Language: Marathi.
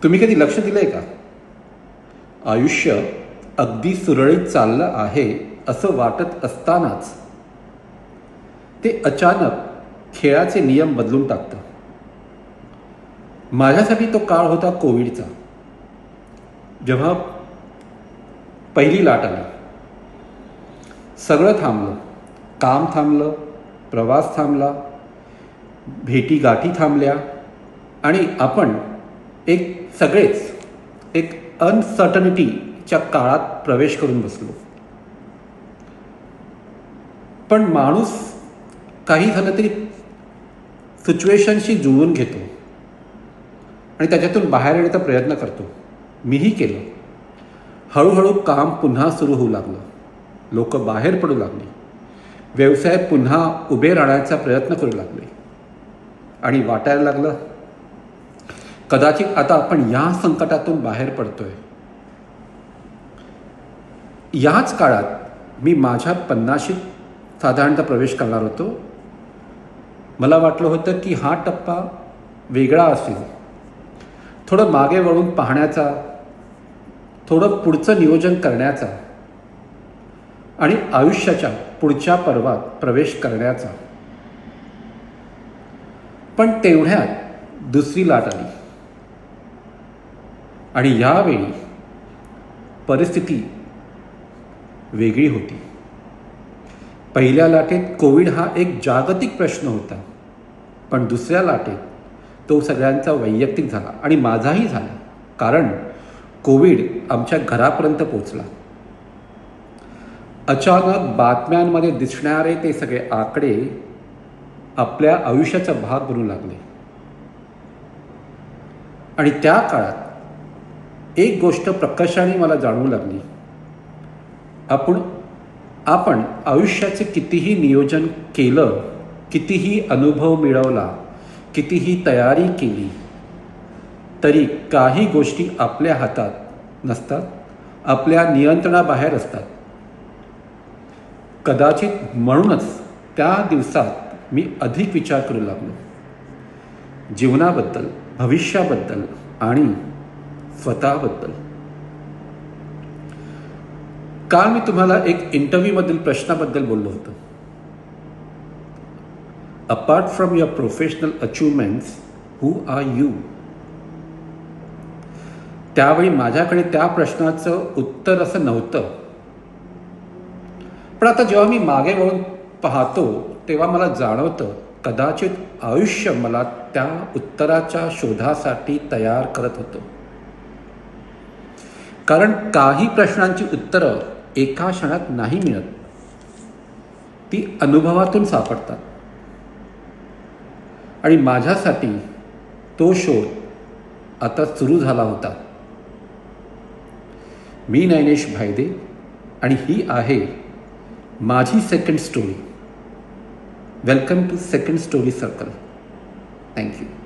तुम्ही कधी लक्ष दिलंय का? आयुष्य अगदी सुरळीत चाललं आहे असं वाटत असतानाच ते अचानक खेळाचे नियम बदलून टाकतं. माझ्यासाठी तो काळ होता कोविडचा. जेव्हा पहिली लाट आली, सगळं थांबलं. काम थांबलं, प्रवास थांबला, भेटीगाठी थांबल्या आणि आपण सगळेच एक अनसर्टनिटीच्या काळात प्रवेश करून बसलो. पण माणूस काही झालं तरी सिच्युएशनशी जुळवून घेतो आणि त्याच्यातून बाहेर येण्याचा प्रयत्न करतो. मीही केलं. हळूहळू काम पुन्हा सुरू होऊ लागलं. लोक बाहेर पडू लागली. व्यवसाय पुन्हा उभे राहण्याचा प्रयत्न करू लागले आणि वाटायला लागलं कदाचित आता आपण या संकटातून बाहेर पडतोय. याच काळात मी माझ्या 50शीत साधारणतः प्रवेश करणार होतो. मला वाटलं होतं की हा टप्पा वेगळा असेल. थोडं मागे वळून पाहण्याचा, थोडं पुढचं नियोजन करण्याचा आणि आयुष्याच्या पुढच्या पर्वात प्रवेश करण्याचा. पण तेवढ्यात दुसरी लाट आली आणि यावेळी परिस्थिती वेगळी होती. पहिल्या लाटेत कोविड हा एक जागतिक प्रश्न होता, पण दुसऱ्या लाटेत तो सगळ्यांचा वैयक्तिक झाला आणि माझाही झाला. कारण कोविड आमच्या घरापर्यंत पोचला. अचानक बातम्यांमध्ये दिसणारे ते सगळे आकडे आपल्या आयुष्याचा भाग बनू लागले. आणि त्या काळात एक गोष्ट प्रकर्षाने मला जाणवू लागली. आपण आयुष्याचे कितीही नियोजन केलं, कितीही अनुभव मिळवला, कितीही तयारी केली, तरी काही गोष्टी आपल्या हातात नसतात, आपल्या नियंत्रणाबाहेर असतात. कदाचित म्हणूनच त्या दिवसात मी अधिक विचार करू लागलो. जीवनाबद्दल, भविष्याबद्दल आणि स्वतःबद्दल. काल मी तुम्हाला एक इंटरव्ह्यूमधील प्रश्नाबद्दल बोललो होतो. Apart from your professional achievements, who are you? त्यावेळी माझ्याकडे त्या प्रश्नाचं उत्तर असं नव्हतं. पण आता जेव्हा मी मागे वळून पाहतो तेव्हा मला जाणवतं कदाचित आयुष्य मला त्या उत्तराच्या शोधासाठी तयार करत होतं. कारण काही प्रश्नांची उत्तरं एका क्षणात नाही मिळत. ती अनुभवातून सापडतात. आणि माझ्यासाठी तो शोध आता सुरू झाला होता. मी नैनेश भायदे आणि ही आहे माझी second story. Welcome to second story circle. Thank you.